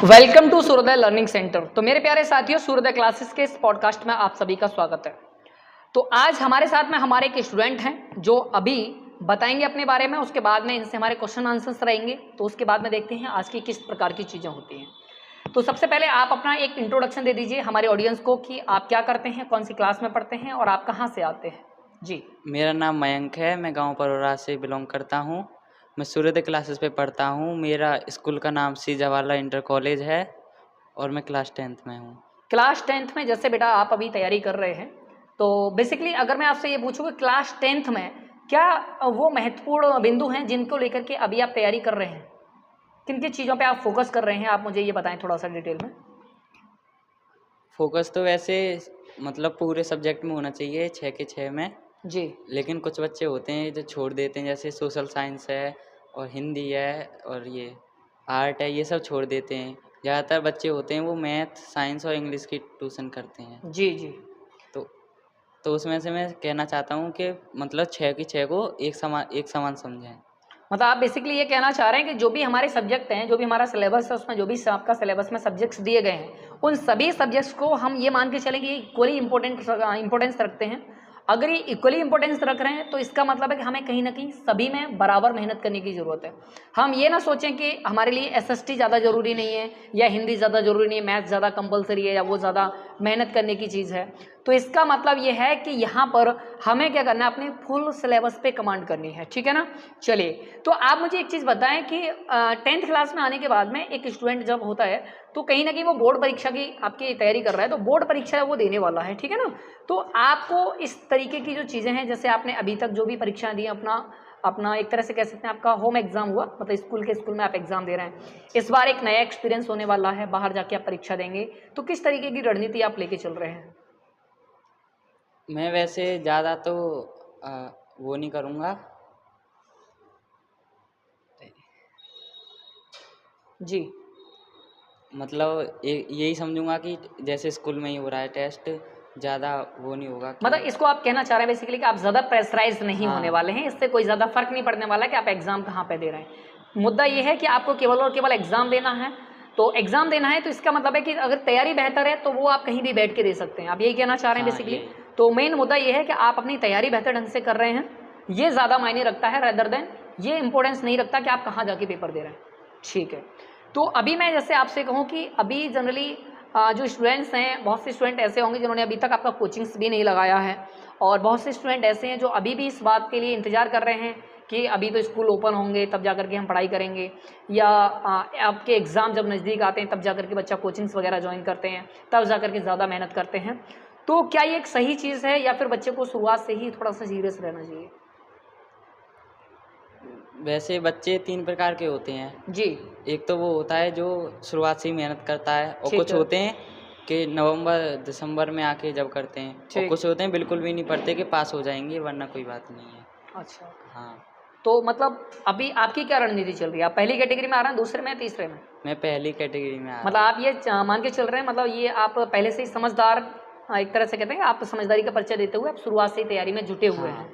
Welcome to सूर्योदय learning centre. तो मेरे प्यारे साथियों, सूर्योदय क्लासेस के इस पॉडकास्ट में आप सभी का स्वागत है। तो आज हमारे साथ में हमारे एक स्टूडेंट हैं जो अभी बताएंगे अपने बारे में, उसके बाद में इनसे हमारे क्वेश्चन आंसर्स रहेंगे। तो उसके बाद में देखते हैं आज की किस प्रकार की चीज़ें होती हैं। तो सबसे पहले आप अपना एक इंट्रोडक्शन दे दीजिए हमारे ऑडियंस को कि आप क्या करते हैं, कौन सी क्लास में पढ़ते हैं और आप कहाँ से आते हैं। जी, मेरा नाम मयंक है। मैं गांव परोरा से बिलोंग करता हूं। मैं सूर्योदय क्लासेस पे पढ़ता हूं। मेरा स्कूल का नाम सी जवाहरलाल इंटर कॉलेज है और मैं क्लास 10th में हूं। क्लास 10th में जैसे बेटा आप अभी तैयारी कर रहे हैं, तो बेसिकली अगर मैं आपसे ये पूछूँ कि क्लास 10th में क्या वो महत्वपूर्ण बिंदु हैं जिनको लेकर के अभी आप तैयारी कर रहे हैं, किन किन चीज़ों पे आप फोकस कर रहे हैं, आप मुझे ये बताएं थोड़ा सा डिटेल में। फोकस तो वैसे मतलब पूरे सब्जेक्ट में होना चाहिए 6 के 6 में, जी लेकिन कुछ बच्चे होते हैं जो छोड़ देते हैं, जैसे सोशल साइंस है और हिंदी है और ये आर्ट है, ये सब छोड़ देते हैं। ज़्यादातर बच्चे होते हैं वो मैथ, साइंस और इंग्लिश की ट्यूशन करते हैं। जी जी। तो तो उसमें से मैं कहना चाहता हूँ कि मतलब 6 की 6 को एक समान समझें। मतलब आप बेसिकली ये कहना चाह रहे हैं कि जो भी हमारे सब्जेक्ट हैं, जो भी हमारा सिलेबस है, उसमें जो भी आपका सिलेबस में सब्जेक्ट्स दिए गए हैं, उन सभी सब्जेक्ट्स को हम ये मान के चलें कि इक्वली इंपॉर्टेंस रखते हैं। अगर ये इक्वली इंपॉर्टेंस रख रहे हैं तो इसका मतलब है कि हमें कहीं ना कहीं सभी में बराबर मेहनत करने की ज़रूरत है। हम ये ना सोचें कि हमारे लिए एसएसटी ज़्यादा ज़रूरी नहीं है या हिंदी ज़्यादा ज़रूरी नहीं है, मैथ ज़्यादा कंपलसरी है या वो ज़्यादा मेहनत करने की चीज़ है। तो इसका मतलब ये है कि यहाँ पर हमें क्या करना है, अपने फुल सिलेबस पे कमांड करनी है। ठीक है ना। चलिए, तो आप मुझे एक चीज़ बताएं कि 10th क्लास में आने के बाद में एक स्टूडेंट जब होता है तो कहीं ना कहीं वो बोर्ड परीक्षा की आपकी तैयारी कर रहा है, तो बोर्ड परीक्षा वो देने वाला है। ठीक है ना। तो आपको इस तरीके की जो चीज़ें हैं, जैसे आपने अभी तक जो भी परीक्षाएं दी, अपना अपना एक तरह से कह सकते हैं आपका होम एग्जाम हुआ, मतलब स्कूल में आप एग्जाम दे रहे हैं। इस बार एक नया एक्सपीरियंस होने वाला है, बाहर जाके आप परीक्षा देंगे, तो किस तरीके की रणनीति आप लेके चल रहे हैं। मैं वैसे ज़्यादा तो वो नहीं करूँगा। जी, मतलब यही समझूंगा कि जैसे स्कूल में ही हो रहा है टेस्ट, ज़्यादा वो नहीं होगा कि मतलब इसको आप कहना चाह रहे हैं बेसिकली कि आप ज़्यादा प्रेशराइज नहीं होने हाँ। वाले हैं, इससे कोई ज़्यादा फर्क नहीं पड़ने वाला कि आप एग्जाम कहाँ पे दे रहे हैं। मुद्दा ये है कि आपको केवल और केवल एग्जाम देना है। तो एग्जाम देना है तो इसका मतलब है कि अगर तैयारी बेहतर है तो वो आप कहीं भी बैठ के दे सकते हैं। आप यही कहना चाह रहे हैं हाँ बेसिकली। ये तो मेन मुद्दा ये है कि आप अपनी तैयारी बेहतर ढंग से कर रहे हैं, ये ज़्यादा मायने रखता है रेदर देन ये इंपॉर्टेंस नहीं रखता कि आप कहाँ जाके पेपर दे रहे हैं। ठीक है। तो अभी मैं जैसे आपसे कहूँ कि अभी जनरली जो स्टूडेंट्स हैं, बहुत से स्टूडेंट ऐसे होंगे जिन्होंने अभी तक आपका कोचिंग्स भी नहीं लगाया है, और बहुत से स्टूडेंट ऐसे हैं जो अभी भी इस बात के लिए इंतज़ार कर रहे हैं कि अभी तो स्कूल ओपन होंगे तब जा करके हम पढ़ाई करेंगे, या आपके एग्ज़ाम जब नज़दीक आते हैं तब जा करके बच्चा कोचिंग्स वगैरह ज्वाइन करते हैं, तब जा करके ज़्यादा मेहनत करते हैं। तो क्या ये एक सही चीज़ है या फिर बच्चे को शुरुआत से ही थोड़ा सा सीरियस रहना चाहिए। वैसे बच्चे 3 प्रकार के होते हैं। जी, एक तो वो होता है जो शुरुआत से ही मेहनत करता है, और ठीक कुछ है, होते हैं कि नवंबर दिसंबर में आके जब करते हैं, और ठीक। कुछ होते हैं बिल्कुल भी नहीं पढ़ते कि पास हो जाएंगे वरना कोई बात नहीं है। अच्छा, हाँ, तो मतलब अभी आपकी क्या रणनीति चल रही है, आप पहली कैटेगरी में आ रहे हैं, दूसरे में, तीसरे में। मैं पहली कैटेगरी में आ मतलब रहा हूँ। आप ये मान के चल रहे हैं, मतलब ये आप पहले से ही समझदार, एक तरह से कहते हैं कि आप समझदारी का परिचय देते हुए आप शुरुआत से ही तैयारी में जुटे हुए हैं। हाँ,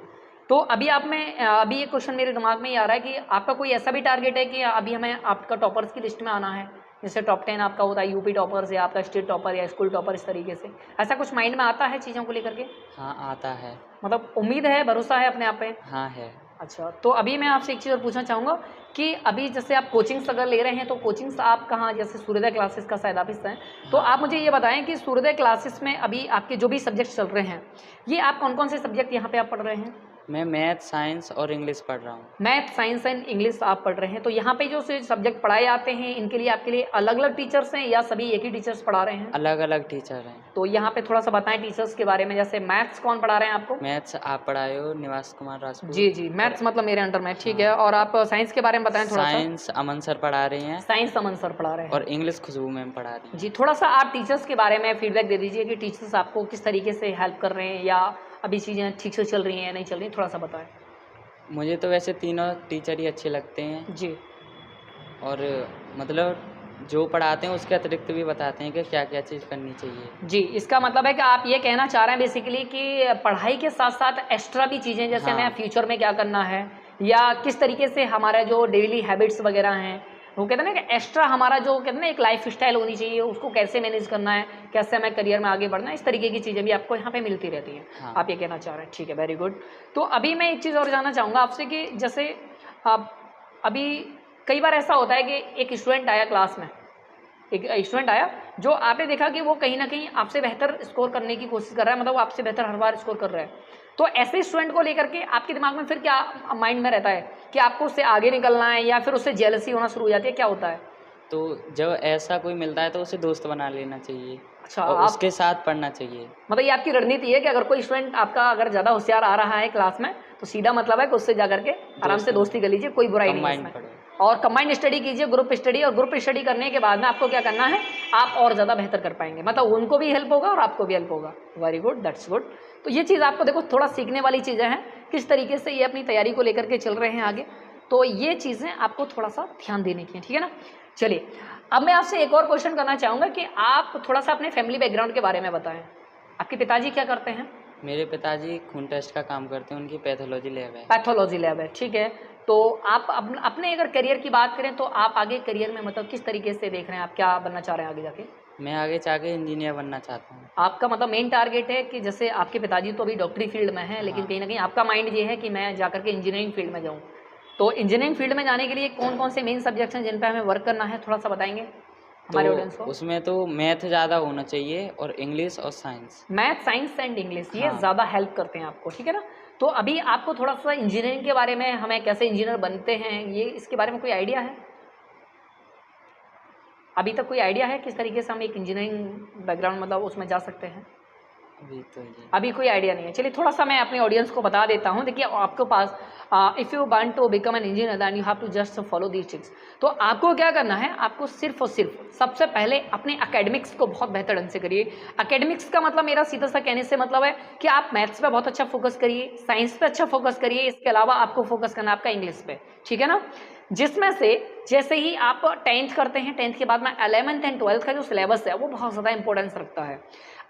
तो अभी आप में अभी ये क्वेश्चन मेरे दिमाग में ये आ रहा है कि आपका कोई ऐसा भी टारगेट है कि अभी हमें आपका टॉपर्स की लिस्ट में आना है, जैसे टॉप 10 आपका होता है, यूपी टॉपर्स या आपका स्टेट टॉपर या स्कूल टॉपर, इस तरीके से ऐसा कुछ माइंड में आता है चीज़ों को लेकर के। हाँ आता है। मतलब उम्मीद है, भरोसा है अपने आप पे। हाँ है। अच्छा, तो अभी मैं आपसे एक चीज़ और पूछना चाहूँगा कि अभी जैसे आप कोचिंग्स अगर ले रहे हैं तो कोचिंग्स आप कहाँ, जैसे सूर्योदय क्लासेस का शायद आप हिस्सा हैं, तो हाँ, आप मुझे ये बताएं कि सूर्योदय क्लासेस में अभी आपके जो भी सब्जेक्ट चल रहे हैं, ये आप कौन कौन से सब्जेक्ट यहाँ पे आप पढ़ रहे हैं। मैं मैथ, साइंस और इंग्लिश पढ़ रहा हूँ। मैथ, साइंस एंड इंग्लिश आप पढ़ रहे हैं, तो यहाँ पे जो सब्जेक्ट पढ़ाए जाते हैं इनके लिए आपके लिए अलग अलग टीचर्स हैं या सभी एक ही टीचर्स पढ़ा रहे हैं। अलग अलग टीचर हैं। तो यहाँ पे थोड़ा सा बताएं टीचर्स के बारे में, जैसे मैथ्स कौन पढ़ा रहे हैं आपको। मैथ्स आप पढ़ाए हो निवास कुमार जी राजपूत। जी, और मैथ्स मतलब मेरे अंडर में, ठीक है। हाँ, और आप साइंस के बारे में बताएं थोड़ा सा। साइंस अमन सर पढ़ा रही हैं साइंस अमन सर पढ़ा रहे हैं। और इंग्लिश खुशबू मैम पढ़ा रही हैं। जी, थोड़ा सा आप टीचर्स के बारे में फीडबैक दे दीजिए कि टीचर्स आपको किस तरीके से हेल्प कर रहे हैं, या अभी चीज़ें ठीक से चल रही हैं या नहीं चल रही, थोड़ा सा बताएं। मुझे तो वैसे तीनों टीचर ही अच्छे लगते हैं, जी और मतलब जो पढ़ाते हैं उसके अतिरिक्त भी बताते हैं कि क्या क्या चीज़ करनी चाहिए। जी, इसका मतलब है कि आप ये कहना चाह रहे हैं बेसिकली कि पढ़ाई के साथ साथ एक्स्ट्रा भी चीज़ें, जैसे हमें हाँ, फ्यूचर में क्या करना है या किस तरीके से हमारा जो डेली हैबिट्स वगैरह हैं वो कहते हैं ना कि एक्स्ट्रा हमारा जो कहते हैं ना एक लाइफ स्टाइल होनी चाहिए, उसको कैसे मैनेज करना है, कैसे हमें करियर में आगे बढ़ना है, इस तरीके की चीज़ें भी आपको यहाँ पे मिलती रहती हैं। हाँ। आप ये कहना चाह रहे हैं, ठीक है, वेरी गुड। तो अभी मैं एक चीज़ और जानना चाहूँगा आपसे कि जैसे आप अभी कई बार ऐसा होता है कि एक स्टूडेंट आया क्लास में, एक स्टूडेंट आया जो आपने देखा कि वो कहीं ना कहीं आपसे बेहतर स्कोर करने की कोशिश कर रहा है, मतलब वो आपसे बेहतर हर बार स्कोर कर रहा है, तो ऐसे स्टूडेंट को लेकर के आपके दिमाग में फिर क्या माइंड में रहता है कि आपको उससे आगे निकलना है या फिर उससे जेलसी होना शुरू हो जाती है, क्या होता है? तो जब ऐसा कोई मिलता है तो उसे दोस्त बना लेना चाहिए अच्छा, और आप उसके साथ पढ़ना चाहिए। मतलब ये आपकी रणनीति है कि अगर कोई स्टूडेंट आपका अगर ज़्यादा होशियार आ रहा है क्लास में तो सीधा मतलब है कि उससे जाकर के आराम से दोस्ती कर लीजिए, कोई बुराई नहीं है कंबाइन इसमें। पढ़ो। और कंबाइंड स्टडी कीजिए, ग्रुप स्टडी, और ग्रुप स्टडी करने के बाद में आपको क्या करना है, आप और ज़्यादा बेहतर कर पाएंगे, मतलब उनको भी हेल्प होगा और आपको भी हेल्प होगा। Very good, that's good. तो ये चीज़ आपको देखो थोड़ा सीखने वाली चीज़ें हैं, किस तरीके से ये अपनी तैयारी को लेकर के चल रहे हैं आगे, तो ये चीज़ें आपको थोड़ा सा ध्यान देने की है, ठीक है ना। चलिए, अब मैं आपसे एक और क्वेश्चन करना चाहूँगा कि आप थोड़ा सा अपने फैमिली बैकग्राउंड के बारे में बताएं। आपके पिताजी क्या करते हैं? मेरे पिताजी खून टेस्ट का काम करते हैं, उनकी पैथोलॉजी लैब है। पैथोलॉजी लैब है, ठीक है। तो आप अपने अगर करियर की बात करें तो आप आगे करियर में मतलब किस तरीके से देख रहे हैं, आप क्या बनना चाह रहे हैं आगे जाके? मैं आगे जाके इंजीनियर बनना चाहता हूँ। आपका मतलब मेन टारगेट है कि जैसे आपके पिताजी तो अभी डॉक्टरी फील्ड में हैं, लेकिन हाँ। कहीं ना कहीं आपका माइंड ये है कि मैं जाकर के इंजीनियरिंग फील्ड में जाऊँ। तो इंजीनियरिंग फील्ड में जाने के लिए कौन कौन से मेन सब्जेक्ट्स हैं जिन पर हमें वर्क करना है, थोड़ा सा बताएंगे हमारे ऑडियंस तो को? उसमें तो मैथ ज़्यादा होना चाहिए और इंग्लिश और science. Math, science and English, ये हाँ। ज़्यादा हेल्प करते हैं आपको, ठीक है ना। तो अभी आपको थोड़ा सा इंजीनियरिंग के बारे में, हमें कैसे इंजीनियर बनते हैं, ये इसके बारे में कोई आइडिया है? अभी तक कोई आइडिया है किस तरीके से हम एक इंजीनियरिंग बैकग्राउंड मतलब उसमें जा सकते हैं? अभी तो ये अभी कोई आइडिया नहीं है। चलिए थोड़ा सा मैं अपने ऑडियंस को बता देता हूँ। देखिए आपके पास if you want to become an engineer then you have to just follow these things. तो आपको क्या करना है, आपको सिर्फ और सिर्फ सबसे पहले अपने एकेडमिक्स को बहुत बेहतर ढंग से करिए। एकेडमिक्स का मतलब मेरा सीधा सा कहने से मतलब है कि आप मैथ्स पे बहुत अच्छा फोकस करिए, साइंस पे अच्छा फोकस करिए, इसके अलावा आपको फोकस करना है आपका इंग्लिश पे, ठीक है ना। जिसमें से जैसे ही आप 10th करते हैं, 10th के बाद में 11th एंड 12th का जो सिलेबस है वो बहुत ज़्यादा इंपॉर्टेंस रखता है।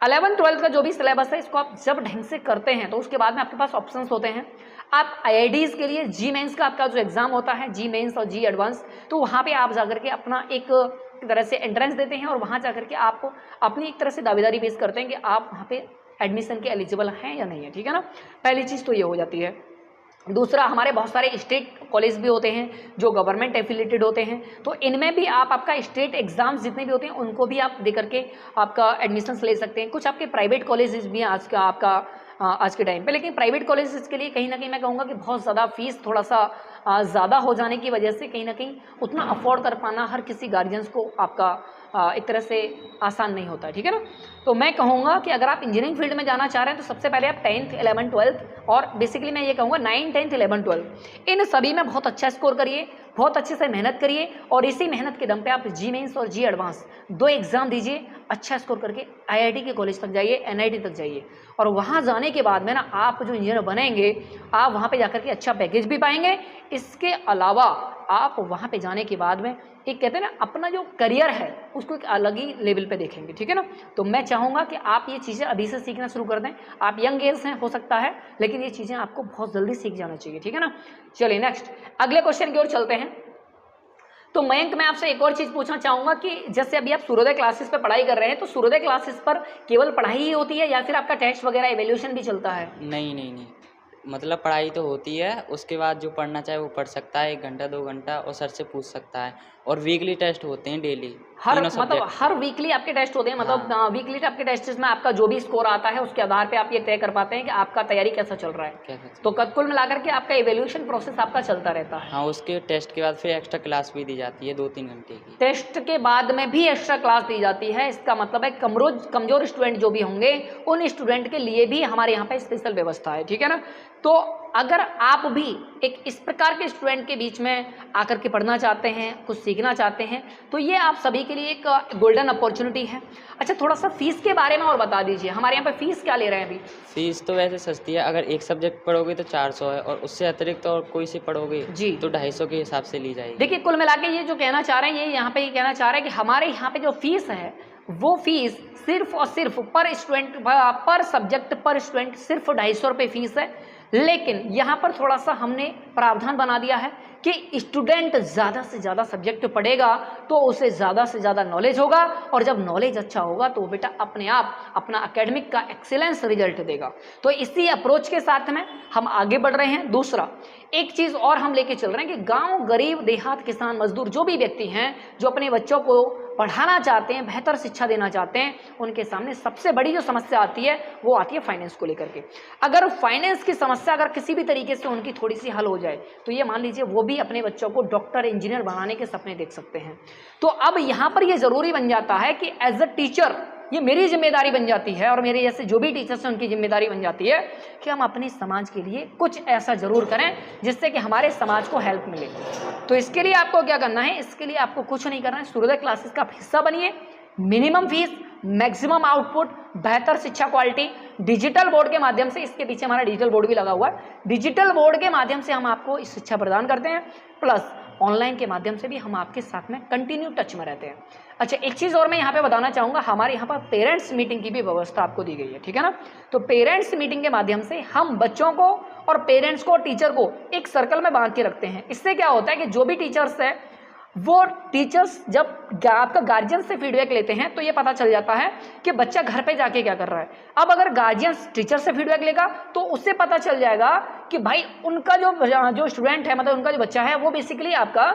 11th 12th का जो भी सिलेबस है इसको आप जब ढंग से करते हैं तो उसके बाद में आपके पास ऑप्शंस होते हैं। आप IITs के लिए जी मेंस का आपका जो एग्जाम होता है, जी मेंस और जी एडवांस, तो वहाँ पे आप जाकर के अपना एक तरह से एंट्रेंस देते हैं और वहाँ जाकर के आप अपनी एक तरह से दावेदारी पेश करते हैं कि आप वहाँ पे एडमिशन के एलिजिबल हैं या नहीं है, ठीक है ना। पहली चीज़ तो ये हो जाती है। दूसरा, हमारे बहुत सारे स्टेट कॉलेज भी होते हैं जो गवर्नमेंट एफिलेटेड होते हैं, तो इनमें भी आप आपका स्टेट एग्जाम्स जितने भी होते हैं उनको भी आप दे करके आपका एडमिशन्स ले सकते हैं। कुछ आपके प्राइवेट कॉलेजेस भी हैं आज के टाइम पे, लेकिन प्राइवेट कॉलेजेस के लिए कहीं ना कहीं मैं कहूँगा कि बहुत ज़्यादा फीस थोड़ा सा ज़्यादा हो जाने की वजह से कहीं ना कहीं उतना अफोर्ड कर पाना हर किसी गार्जियंस को आपका एक तरह से आसान नहीं होता है, ठीक है ना। तो मैं कहूँगा कि अगर आप इंजीनियरिंग फील्ड में जाना चाह रहे हैं तो सबसे पहले आप 10th 11th 12th और बेसिकली मैं ये कहूँगा 9th 10th 11th 12th इन सभी में बहुत अच्छा स्कोर करिए, बहुत अच्छे से मेहनत करिए और इसी मेहनत के दम पे आप जी मेंस और जी एडवांस 2 एग्जाम दीजिए, अच्छा स्कोर करके IIT के कॉलेज तक जाइए, NIT तक जाइए और वहाँ जाने के बाद में ना आप जो इंजीनियर बनेंगे आप वहाँ पे जाकर के अच्छा पैकेज भी पाएंगे। इसके अलावा आप वहाँ पे जाने के बाद में एक कहते हैं ना अपना जो करियर है उसको एक अलग ही लेवल पे देखेंगे, ठीक है ना। तो मैं चाहूँगा कि आप ये चीज़ें अभी से सीखना शुरू कर दें। आप यंग एज हैं हो सकता है, लेकिन ये चीज़ें आपको बहुत जल्दी सीख जाना चाहिए, ठीक है ना। चलिए नेक्स्ट अगले क्वेश्चन की ओर चलते हैं। तो मयंक, मैं आपसे एक और चीज़ पूछना चाहूँगा कि जैसे अभी आप सूर्योदय क्लासेस पे पढ़ाई कर रहे हैं, तो सूर्योदय क्लासेस पर केवल पढ़ाई ही होती है या फिर आपका टेस्ट वगैरह एवेल्यूशन भी चलता है? नहीं, मतलब पढ़ाई तो होती है, उसके बाद जो पढ़ना चाहे वो पढ़ सकता है, 1 घंटा 2 घंटा, और सर से पूछ सकता है। और वीकली टेस्ट होते हैं डेली, तीनों सब्जेक्ट। हर वीकली आपके टेस्ट होते हैं, मतलब हाँ। वीकली आपके टेस्ट में आपका जो भी स्कोर आता है उसके आधार पे आप ये तय कर पाते हैं कि आपका तैयारी कैसा चल रहा है। कैसा? तो कुल मिलाकर के आपका इवैल्यूएशन प्रोसेस आपका चलता रहता है। हाँ, उसके टेस्ट के बाद फिर एक्स्ट्रा क्लास भी दी जाती है 2-3 घंटे की। टेस्ट के बाद में भी एक्स्ट्रा क्लास दी जाती है। इसका मतलब है कमजोर स्टूडेंट जो भी होंगे उन स्टूडेंट के लिए भी हमारे यहाँ पे स्पेशल व्यवस्था है, ठीक है ना। तो अगर आप भी एक इस प्रकार के स्टूडेंट के बीच में आकर के पढ़ना चाहते हैं, कुछ सीखना चाहते हैं, तो ये आप सभी के लिए एक गोल्डन अपॉर्चुनिटी है। अच्छा, थोड़ा सा फीस के बारे में और बता दीजिए, हमारे यहाँ पे फीस क्या ले रहे हैं अभी? फीस तो वैसे सस्ती है, अगर एक सब्जेक्ट पढ़ोगे तो 400 है, और उससे अतिरिक्त और कोई से पढ़ोगे जी तो 250 के हिसाब से ली जाएगी। देखिए, कुल मिला के ये जो कहना चाह रहे हैं, ये यहाँ पे ये कहना चाह रहे हैं कि हमारे यहाँ पे जो फीस है वो फीस सिर्फ और सिर्फ पर स्टूडेंट पर सब्जेक्ट पर स्टूडेंट सिर्फ 250 रुपये फीस है। लेकिन यहाँ पर थोड़ा सा हमने प्रावधान बना दिया है कि स्टूडेंट ज़्यादा से ज़्यादा सब्जेक्ट पढ़ेगा तो उसे ज़्यादा से ज़्यादा नॉलेज होगा, और जब नॉलेज अच्छा होगा तो बेटा अपने आप अपना एकेडमिक का एक्सीलेंस रिजल्ट देगा। तो इसी अप्रोच के साथ में हम आगे बढ़ रहे हैं। दूसरा एक चीज़ और हम लेके चल रहे हैं कि गांव, गरीब, देहात, किसान, मजदूर जो भी व्यक्ति हैं जो अपने बच्चों को पढ़ाना चाहते हैं, बेहतर शिक्षा देना चाहते हैं, उनके सामने सबसे बड़ी जो समस्या आती है वो आती है फाइनेंस को लेकर के। अगर फाइनेंस की समस्या अगर किसी भी तरीके से उनकी थोड़ी सी हल हो जाए तो ये मान लीजिए वो भी अपने बच्चों को डॉक्टर, इंजीनियर बनाने के सपने देख सकते हैं। तो अब यहाँ पर ये ज़रूरी बन जाता है कि एज अ टीचर ये मेरी जिम्मेदारी बन जाती है, और मेरे जैसे जो भी टीचर्स हैं उनकी जिम्मेदारी बन जाती है कि हम अपने समाज के लिए कुछ ऐसा ज़रूर करें जिससे कि हमारे समाज को हेल्प मिले। तो इसके लिए आपको क्या करना है, इसके लिए आपको कुछ नहीं करना है, सूर्योदय क्लासेस का हिस्सा बनिए। मिनिमम फीस, मैक्सिमम आउटपुट, बेहतर शिक्षा क्वालिटी, डिजिटल बोर्ड के माध्यम से, इसके पीछे हमारा डिजिटल बोर्ड भी लगा हुआ है, डिजिटल बोर्ड के माध्यम से हम आपको इस शिक्षा प्रदान करते हैं, प्लस ऑनलाइन के माध्यम से भी हम आपके साथ में कंटिन्यू टच में रहते हैं। अच्छा, एक चीज़ और मैं यहाँ पे बताना चाहूँगा, हमारे यहाँ पर पेरेंट्स मीटिंग की भी व्यवस्था आपको दी गई है, ठीक है ना। तो पेरेंट्स मीटिंग के माध्यम से हम बच्चों को और पेरेंट्स को, टीचर को एक सर्कल में बांध के रखते हैं। इससे क्या होता है कि जो भी टीचर्स है वो टीचर्स जब आपका गार्जियन से फीडबैक लेते हैं तो ये पता चल जाता है कि बच्चा घर पे जाके क्या कर रहा है। अब अगर गार्जियन टीचर से फीडबैक लेगा तो उससे पता चल जाएगा कि भाई उनका जो स्टूडेंट है, मतलब उनका जो बच्चा है वो बेसिकली आपका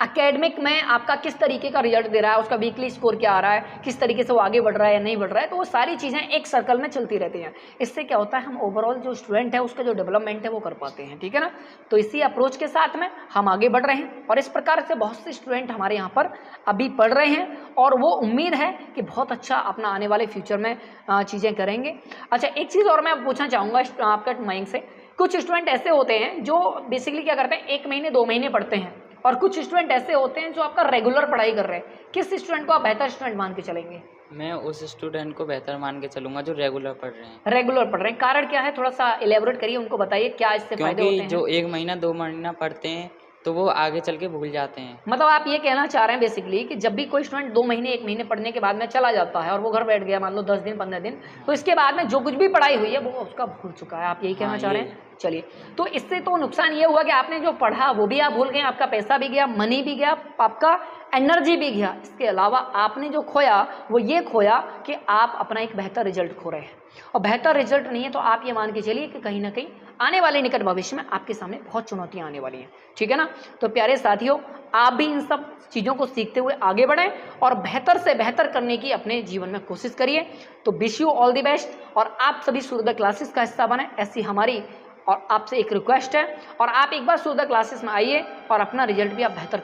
एकेडमिक में आपका किस तरीके का रिजल्ट दे रहा है, उसका वीकली स्कोर क्या आ रहा है, किस तरीके से वो आगे बढ़ रहा है या नहीं बढ़ रहा है। तो वो सारी चीज़ें एक सर्कल में चलती रहती हैं। इससे क्या होता है, हम ओवरऑल जो स्टूडेंट है उसका जो डेवलपमेंट है वो कर पाते हैं, ठीक है ना। तो इसी अप्रोच के साथ में हम आगे बढ़ रहे हैं, और इस प्रकार से बहुत से स्टूडेंट हमारे यहाँ पर अभी पढ़ रहे हैं, और वो उम्मीद है कि बहुत अच्छा अपना आने वाले फ्यूचर में चीज़ें करेंगे। अच्छा, एक चीज़ और मैं पूछना चाहूँगा आपका माइंड से, कुछ स्टूडेंट ऐसे होते हैं जो बेसिकली क्या करते हैं, 1 महीने 2 महीने पढ़ते हैं, और कुछ स्टूडेंट ऐसे होते हैं जो आपका रेगुलर पढ़ाई कर रहे हैं। किस स्टूडेंट को आप बेहतर स्टूडेंट मान के चलेंगे? मैं उस स्टूडेंट को बेहतर मान के चलूँगा जो रेगुलर पढ़ रहे हैं। रेगुलर पढ़ रहे हैं, कारण क्या है, थोड़ा सा इलेबोरेट करिए, उनको बताइए क्या इससे फायदे होते हैं। जो 1 महीना 2 महीना पढ़ते हैं तो वो आगे चल के भूल जाते हैं। मतलब आप ये कहना चाह रहे हैं बेसिकली कि जब भी कोई स्टूडेंट 2 महीने 1 महीने पढ़ने के बाद में चला जाता है और वो घर बैठ गया, मान लो 10 दिन 15 दिन, तो इसके बाद में जो कुछ भी पढ़ाई हुई है वो उसका भूल चुका है, आप यही कहना चाह रहे हैं। चलिए, तो इससे तो नुकसान ये हुआ कि आपने जो पढ़ा वो भी आप भूल गए, आपका पैसा भी गया, मनी भी गया, आपका एनर्जी भी गया। इसके अलावा आपने जो खोया वो ये खोया कि आप अपना एक बेहतर रिजल्ट खो रहे हैं, और बेहतर रिजल्ट नहीं है तो आप ये मान के चलिए कि कहीं ना कहीं आने वाले निकट भविष्य में आपके सामने बहुत चुनौतियां आने वाली हैं, ठीक है ना। तो प्यारे साथियों, आप भी इन सब चीज़ों को सीखते हुए आगे बढ़ें और बेहतर से बेहतर करने की अपने जीवन में कोशिश करिए। तो wish you all the best, और आप सभी सूर्योदय क्लासेस का हिस्सा बने, ऐसी हमारी और आपसे एक रिक्वेस्ट है। और आप एक बार सूर्योदय क्लासेस में आइए और अपना रिजल्ट भी आप बेहतर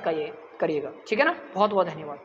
करिएगा, ठीक है ना। बहुत बहुत धन्यवाद।